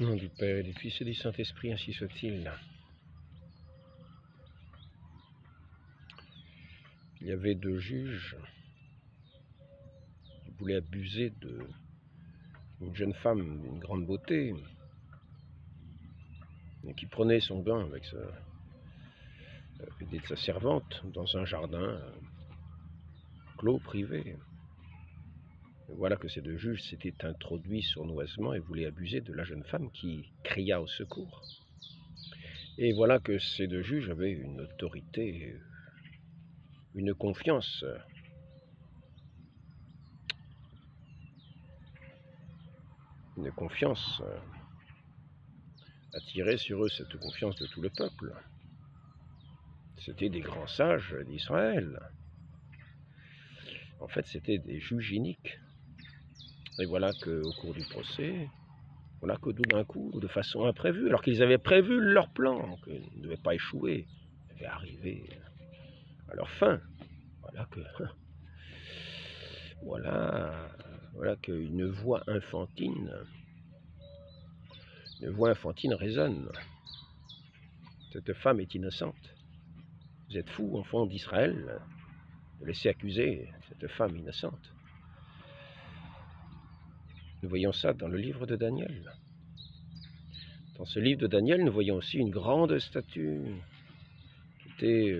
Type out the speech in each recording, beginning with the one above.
Au nom du Père et du Fils et du Saint-Esprit, ainsi soit-il. Il y avait deux juges qui voulaient abuser d'une jeune femme d'une grande beauté et qui prenait son bain avec l'idée de sa servante dans un jardin clos, privé. Et voilà que ces deux juges s'étaient introduits sournoisement et voulaient abuser de la jeune femme qui cria au secours. Et voilà que ces deux juges avaient une autorité, une confiance attirait sur eux cette confiance de tout le peuple. C'était des grands sages d'Israël. En fait, c'était des juges iniques. Et voilà qu'au cours du procès, voilà que tout d'un coup, de façon imprévue, alors qu'ils avaient prévu leur plan, qu'ils ne devaient pas échouer, ils devaient arriver à leur fin. Voilà qu'une voix enfantine résonne. Cette femme est innocente. Vous êtes fous, enfants d'Israël, de laisser accuser cette femme innocente. Nous voyons ça dans le livre de Daniel. Dans ce livre de Daniel, nous voyons aussi une grande statue qui était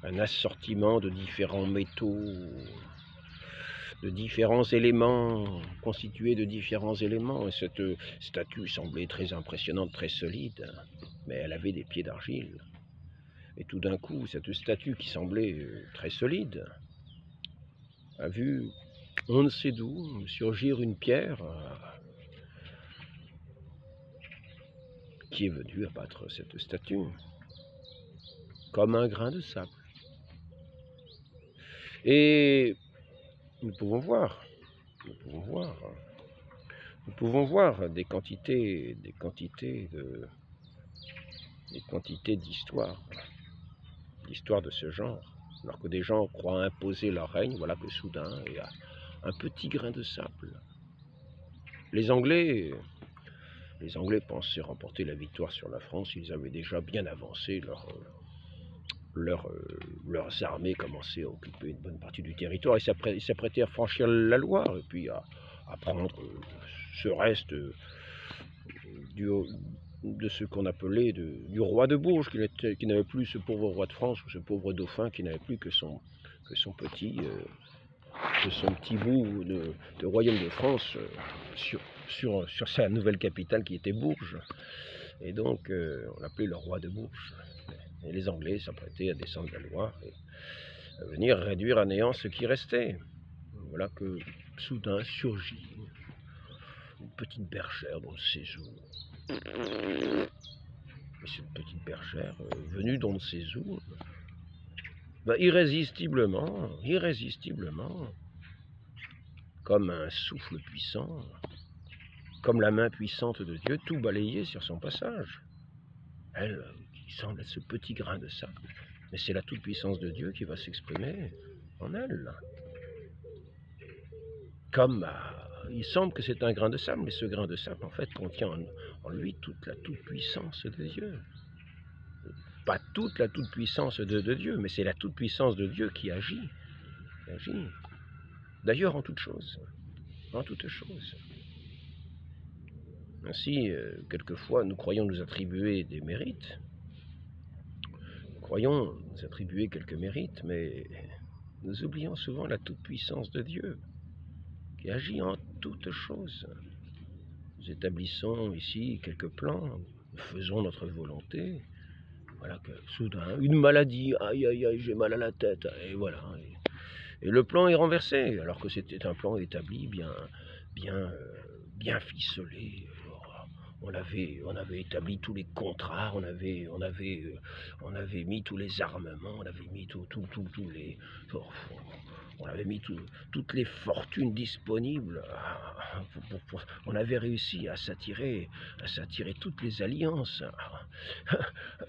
un assortiment de différents métaux, de différents éléments, constitués de différents éléments. Et cette statue semblait très impressionnante, très solide, mais elle avait des pieds d'argile. Et tout d'un coup, cette statue qui semblait très solide a vu, on ne sait d'où, surgir une pierre qui est venue abattre cette statue, comme un grain de sable. Et nous pouvons voir des quantités d'histoires de ce genre. Alors que des gens croient imposer leur règne, voilà que soudain, il y a un petit grain de sable. Les Anglais pensaient remporter la victoire sur la France. Ils avaient déjà bien avancé, leurs armées commençaient à occuper une bonne partie du territoire. Ils s'apprêtaient à franchir la Loire et puis à prendre ce reste de ce qu'on appelait du roi de Bourges, qui n'avait plus ce pauvre roi de France ou ce pauvre dauphin qui n'avait plus que son petit bout de royaume de France sur sa nouvelle capitale qui était Bourges. Et donc on l'appelait le roi de Bourges. Et les Anglais s'apprêtaient à descendre la Loire et à venir réduire à néant ce qui restait. Voilà que soudain surgit une petite bergère d'on ne sait où. Et cette petite bergère, venue d'on ne sait où, irrésistiblement, comme un souffle puissant, comme la main puissante de Dieu, tout balayait sur son passage. Elle, qui semble être ce petit grain de sable, mais c'est la toute-puissance de Dieu qui va s'exprimer en elle. Comme il semble que c'est un grain de sable, mais ce grain de sable, en fait, contient en lui toute la toute-puissance de Dieu. Pas toute la toute-puissance de Dieu, mais c'est la toute-puissance de Dieu qui agit. D'ailleurs, en toute chose. Ainsi, quelquefois, nous croyons nous attribuer des mérites. Nous croyons nous attribuer quelques mérites, mais nous oublions souvent la toute-puissance de Dieu, qui agit en toutes choses. Nous établissons ici quelques plans, nous faisons notre volonté. Voilà que soudain, une maladie, aïe aïe aïe, j'ai mal à la tête, et voilà. Et le plan est renversé, alors que c'était un plan établi, bien ficelé. On avait établi tous les contrats, on avait mis tous les armements, on avait mis on avait mis toutes les fortunes disponibles. On avait réussi à s'attirer toutes les alliances.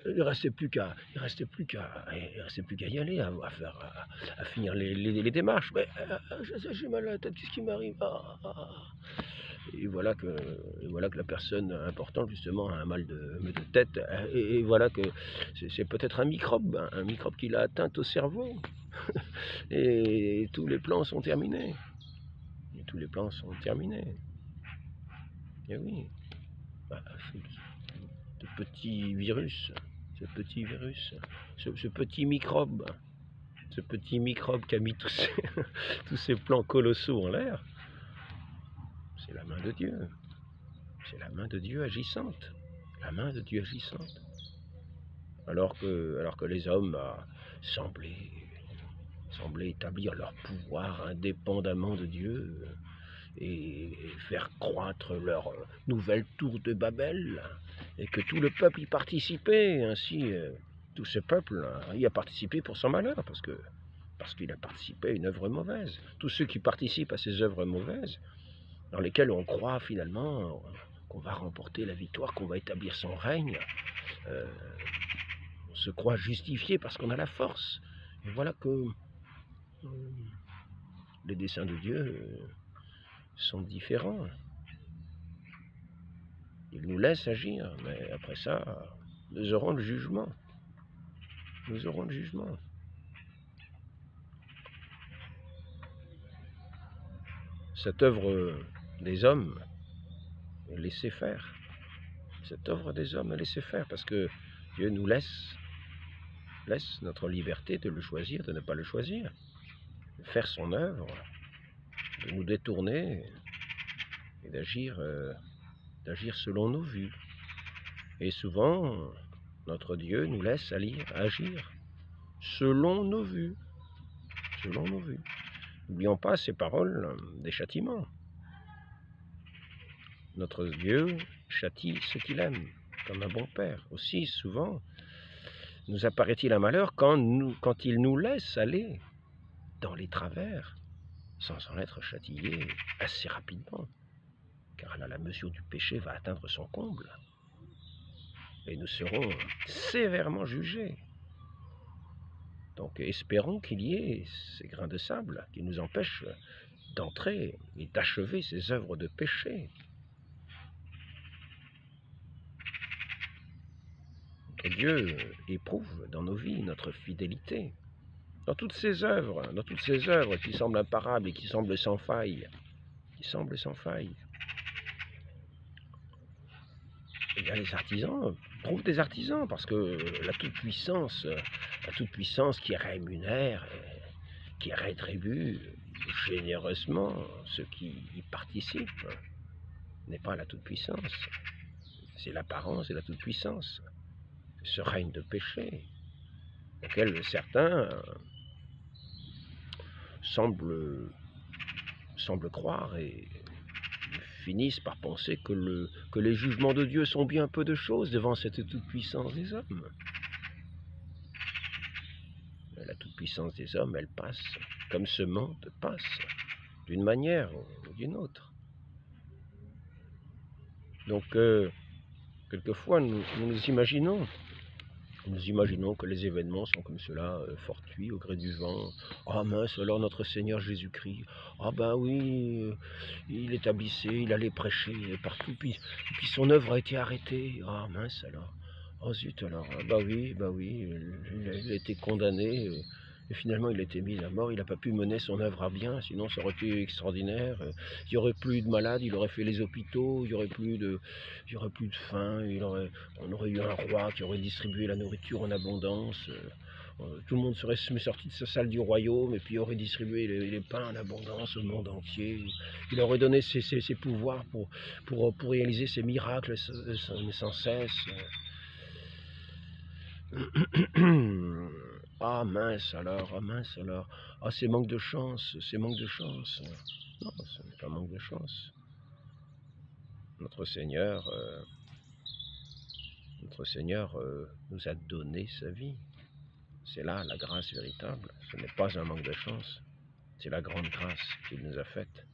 Il restait plus qu'à y aller, à finir les démarches. Mais j'ai mal à la tête, qu'est-ce qui m'arrive? et voilà que la personne importante justement a un mal de tête, et voilà que c'est peut-être un microbe qui l'a atteint au cerveau, et tous les plans sont terminés. Et tous les plans sont terminés. Et oui, bah, ce petit virus, ce petit microbe, qui a mis tous ces, tous ces plans colossaux en l'air, c'est la main de Dieu. C'est la main de Dieu agissante. La main de Dieu agissante. Alors que les hommes semblaient établir leur pouvoir indépendamment de Dieu et faire croître leur nouvelle tour de Babel, et que tout le peuple y participait. Ainsi, tout ce peuple y a participé pour son malheur, parce qu'il a participé à une œuvre mauvaise. Tous ceux qui participent à ces œuvres mauvaises, dans lesquelles on croit finalement qu'on va remporter la victoire, qu'on va établir son règne, on se croit justifié parce qu'on a la force. Et voilà que les desseins de Dieu sont différents. Il nous laisse agir, mais après ça, nous aurons le jugement. Nous aurons le jugement. Cette œuvre des hommes est laissée faire. Cette œuvre des hommes est laissée faire, parce que Dieu nous laisse notre liberté de le choisir, de ne pas le choisir, de faire son œuvre, de nous détourner et d'agir selon nos vues. Et souvent, notre Dieu nous laisse agir selon nos vues. Selon nos vues. N'oublions pas ces paroles des châtiments. Notre Dieu châtie ce qu'il aime, comme un bon père. Aussi, souvent, nous apparaît-il un malheur quand il nous laisse aller dans les travers, sans en être châtié assez rapidement. Car là, la mesure du péché va atteindre son comble. Et nous serons sévèrement jugés. Donc espérons qu'il y ait ces grains de sable qui nous empêchent d'entrer et d'achever ces œuvres de péché. Notre Dieu éprouve dans nos vies notre fidélité. Dans toutes ces œuvres qui semblent imparables et qui semblent sans faille. Eh bien, les artisans trouvent des artisans, parce que la toute-puissance qui rémunère, qui rétribue généreusement ceux qui y participent, n'est pas la toute-puissance. C'est l'apparence de la toute-puissance. Ce règne de péché, auquel certains semblent croire et finissent par penser que les jugements de Dieu sont bien peu de choses devant cette toute-puissance des hommes. La toute-puissance des hommes, elle passe, comme ce monde passe, d'une manière ou d'une autre. Donc, quelquefois, nous imaginons que les événements sont comme cela, fortuits, au gré du vent. Ah mince, alors notre Seigneur Jésus-Christ, ah ben oui, il établissait, il allait prêcher partout, puis son œuvre a été arrêtée. Ah mince alors, oh zut alors, bah oui, il a été condamné, et finalement il a été mis à mort, il n'a pas pu mener son œuvre à bien, sinon ça aurait été extraordinaire. Il n'y aurait plus de malades, il aurait fait les hôpitaux, il n'y aurait plus de faim, on aurait eu un roi qui aurait distribué la nourriture en abondance, tout le monde serait sorti de sa salle du royaume, et puis il aurait distribué les pains en abondance au monde entier. Il aurait donné ses pouvoirs pour réaliser ses miracles sans cesse. Ah mince alors, ah c'est manque de chance, Non, ce n'est pas manque de chance. Notre Seigneur nous a donné sa vie. C'est là la grâce véritable. Ce n'est pas un manque de chance, c'est la grande grâce qu'il nous a faite.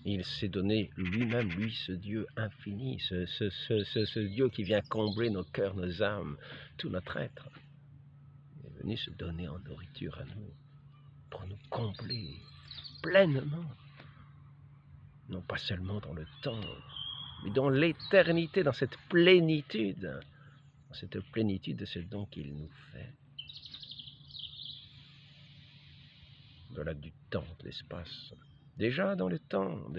Il s'est donné lui-même, lui, ce Dieu infini, ce Dieu qui vient combler nos cœurs, nos âmes, tout notre être. Il est venu se donner en nourriture à nous, pour nous combler pleinement. non pas seulement dans le temps, mais dans l'éternité, dans cette plénitude de ce don qu'il nous fait. Au-delà du temps, de l'espace, déjà dans le temps,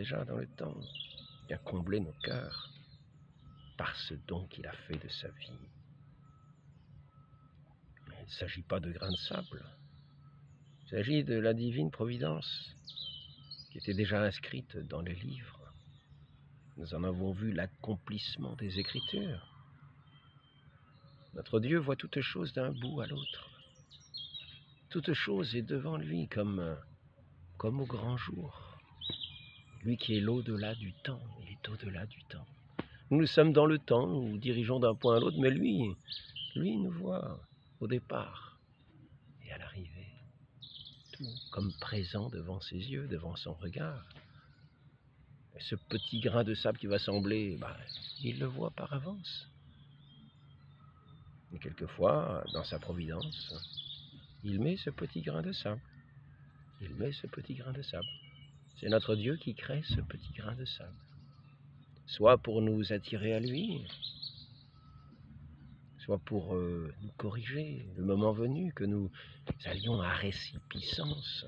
vient combler nos cœurs par ce don qu'il a fait de sa vie. Il ne s'agit pas de grains de sable, il s'agit de la divine providence qui était déjà inscrite dans les livres. Nous en avons vu l'accomplissement des Écritures. Notre Dieu voit toutes choses d'un bout à l'autre. Toute chose est devant lui comme au grand jour. Lui qui est l'au-delà du temps, il est au-delà du temps. Nous sommes dans le temps, nous dirigeons d'un point à l'autre, mais lui nous voit au départ et à l'arrivée. Tout comme présent devant ses yeux, devant son regard. Et ce petit grain de sable qui va sembler, il le voit par avance. Et quelquefois, dans sa providence, il met ce petit grain de sable. C'est notre Dieu qui crée ce petit grain de sable. Soit pour nous attirer à lui, soit pour nous corriger, le moment venu, que nous allions à récipiscence.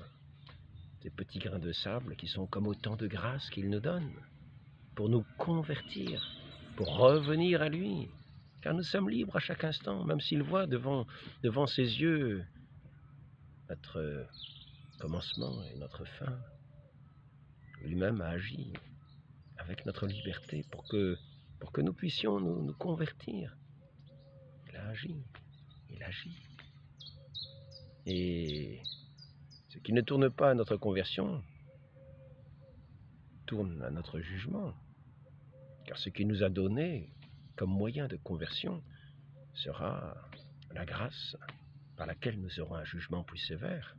Ces petits grains de sable qui sont comme autant de grâce qu'il nous donne, pour nous convertir, pour revenir à lui. Car nous sommes libres à chaque instant, même s'il voit devant ses yeux notre commencement et notre fin. Lui-même a agi avec notre liberté pour que nous puissions nous convertir. Il agit. Et ce qui ne tourne pas à notre conversion tourne à notre jugement. Car ce qu'il nous a donné comme moyen de conversion sera la grâce par laquelle nous aurons un jugement plus sévère.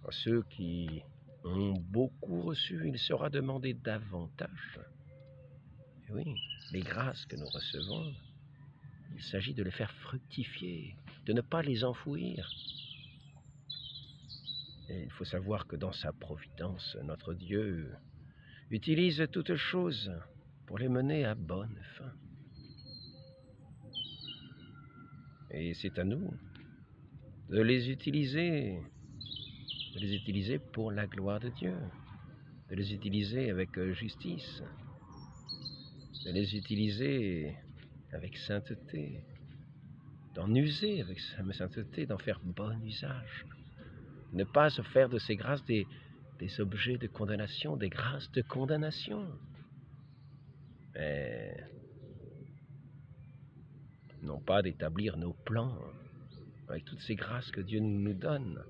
À ceux qui ont beaucoup reçu, il sera demandé davantage. Et oui, les grâces que nous recevons, il s'agit de les faire fructifier, de ne pas les enfouir. Et il faut savoir que dans sa providence, notre Dieu utilise toutes choses pour les mener à bonne fin. Et c'est à nous de les utiliser pour la gloire de Dieu, de les utiliser avec justice, de les utiliser avec sainteté, d'en user avec sainteté, d'en faire bon usage. Ne pas se faire de ces grâces des objets de condamnation, des grâces de condamnation. Mais non pas d'établir nos plans avec toutes ces grâces que Dieu nous donne,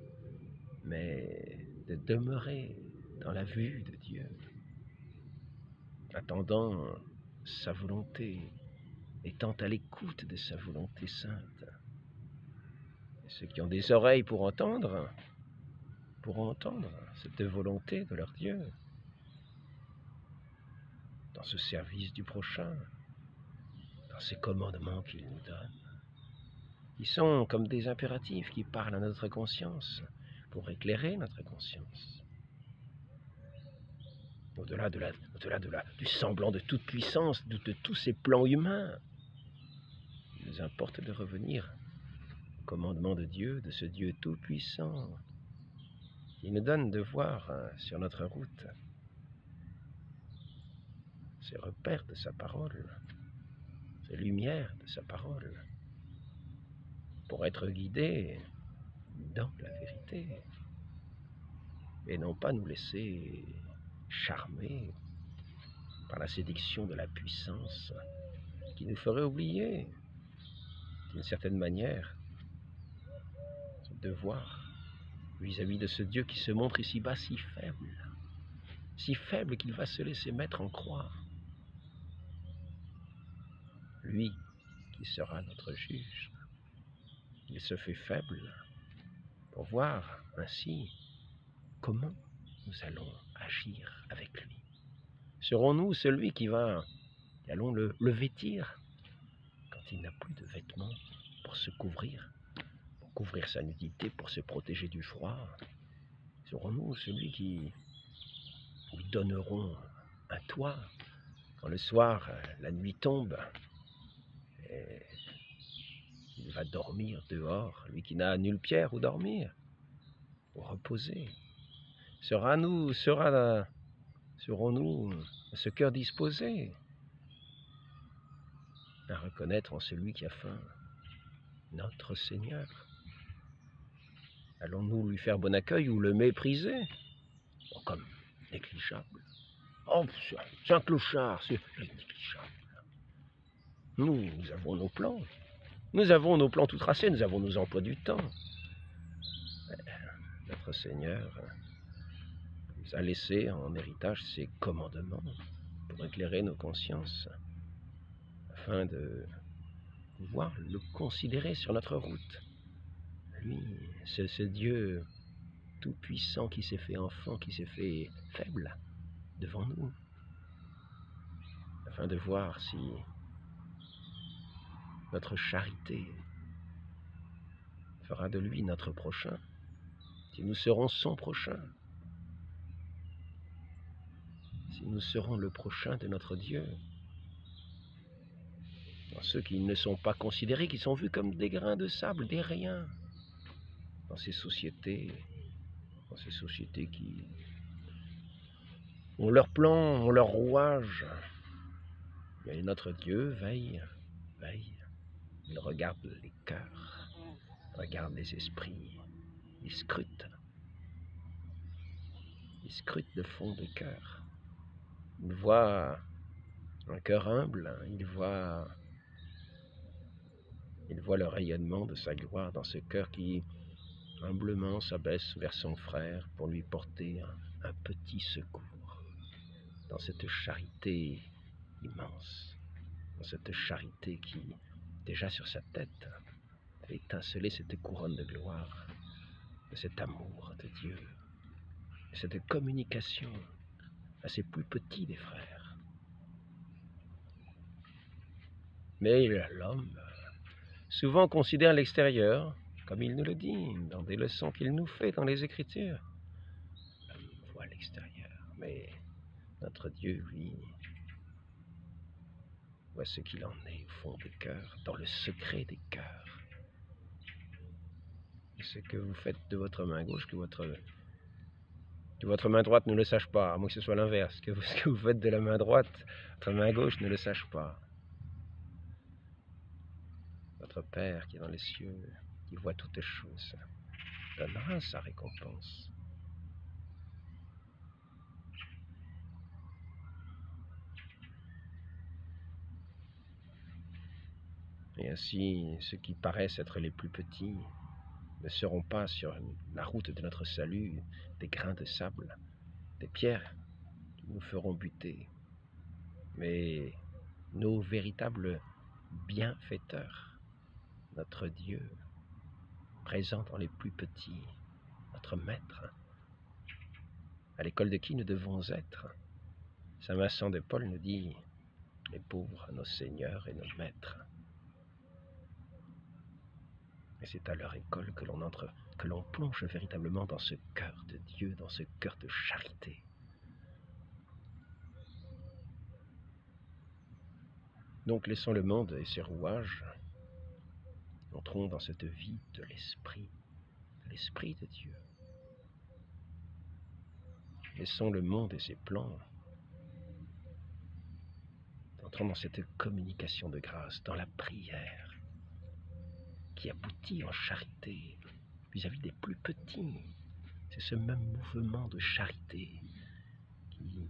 mais de demeurer dans la vue de Dieu, attendant sa volonté, étant à l'écoute de sa volonté sainte. Et ceux qui ont des oreilles pourront entendre cette volonté de leur Dieu dans ce service du prochain, dans ces commandements qu'il nous donne. Ils sont comme des impératifs qui parlent à notre conscience pour éclairer notre conscience. Au-delà du semblant de toute puissance, de tous ces plans humains, il nous importe de revenir au commandement de Dieu, de ce Dieu tout-puissant. Il nous donne de voir sur notre route ces repères de sa parole, ces lumières de sa parole, pour être guidés dans la vérité, et non pas nous laisser charmer par la séduction de la puissance qui nous ferait oublier, d'une certaine manière, ce devoir vis-à-vis de ce Dieu qui se montre ici-bas si faible qu'il va se laisser mettre en croix. Lui qui sera notre juge, il se fait faible pour voir ainsi comment nous allons agir avec lui. Serons-nous celui qui allons le vêtir quand il n'a plus de vêtements pour se couvrir, pour couvrir sa nudité, pour se protéger du froid? Serons-nous celui qui donnerons un toit. Quand le soir, la nuit tombe, et il va dormir dehors, lui qui n'a nulle pierre où dormir, où reposer. Serons-nous à ce cœur disposé à reconnaître en celui qui a faim notre Seigneur? Allons-nous lui faire bon accueil ou le mépriser comme négligeable? Oh, c'est un clochard, c'est négligeable. Nous avons nos plans. Nous avons nos plans tout tracés, nous avons nos emplois du temps. Notre Seigneur nous a laissé en héritage ses commandements pour éclairer nos consciences, afin de pouvoir le considérer sur notre route. Lui, c'est ce Dieu tout-puissant qui s'est fait enfant, qui s'est fait faible devant nous, afin de voir si notre charité fera de lui notre prochain, si nous serons son prochain, si nous serons le prochain de notre Dieu. Dans ceux qui ne sont pas considérés, qui sont vus comme des grains de sable, des riens, dans ces sociétés qui ont leur plan, ont leur rouage. Mais notre Dieu veille, il regarde les cœurs, il regarde les esprits, il scrute le fond des cœurs. Il voit un cœur humble, il voit le rayonnement de sa gloire dans ce cœur qui humblement s'abaisse vers son frère pour lui porter un petit secours. Dans cette charité immense, dans cette charité qui, déjà sur sa tête, fait étinceler cette couronne de gloire, de cet amour de Dieu, de cette communication à ses plus petits des frères. Mais l'homme souvent considère l'extérieur, comme il nous le dit, dans des leçons qu'il nous fait dans les Écritures. L'homme voit l'extérieur, mais notre Dieu, lui, voit ce qu'il en est au fond des cœurs, dans le secret des cœurs. Et ce que vous faites de votre main gauche, que votre main droite ne le sache pas, à moins que ce soit l'inverse, que ce que vous faites de la main droite, votre main gauche ne le sache pas. Votre Père qui est dans les cieux, qui voit toutes choses, donnera sa récompense. Et ainsi, ceux qui paraissent être les plus petits ne seront pas sur la route de notre salut des grains de sable, des pierres qui nous feront buter, mais nos véritables bienfaiteurs, notre Dieu, présent dans les plus petits, notre Maître, à l'école de qui nous devons être. Saint Vincent de Paul nous dit, les pauvres, nos seigneurs et nos maîtres. Et c'est à leur école que l'on entre, que l'on plonge véritablement dans ce cœur de Dieu, dans ce cœur de charité. Donc laissons le monde et ses rouages, entrons dans cette vie de l'Esprit de Dieu. Laissons le monde et ses plans, entrons dans cette communication de grâce, dans la prière, qui aboutit en charité vis-à-vis des plus petits. C'est ce même mouvement de charité qui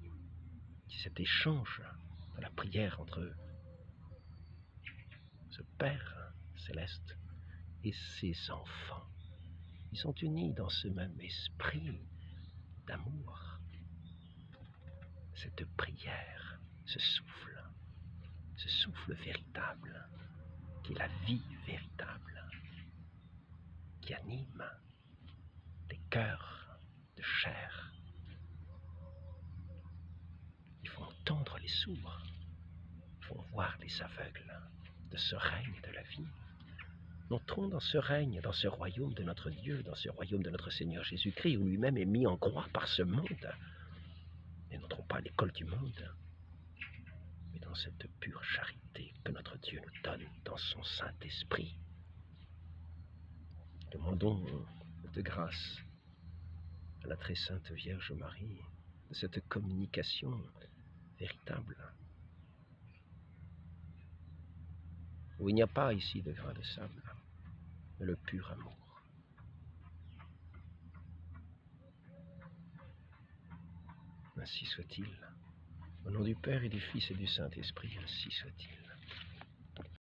cet échange dans la prière entre ce Père céleste et ses enfants. Ils sont unis dans ce même esprit d'amour. Cette prière, ce souffle véritable, qui est la vie véritable, qui anime les cœurs de chair. Ils font entendre les sourds, ils font voir les aveugles de ce règne de la vie. Entrons dans ce règne, dans ce royaume de notre Dieu, dans ce royaume de notre Seigneur Jésus-Christ, où lui-même est mis en croix par ce monde. Et n'entrons pas à l'école du monde, mais dans cette pure charité que notre Dieu nous donne dans son Saint-Esprit. Demandons de grâce à la très sainte Vierge Marie de cette communication véritable, où il n'y a pas ici de grain de sable, mais le pur amour. Ainsi soit-il. Au nom du Père et du Fils et du Saint-Esprit, ainsi soit-il.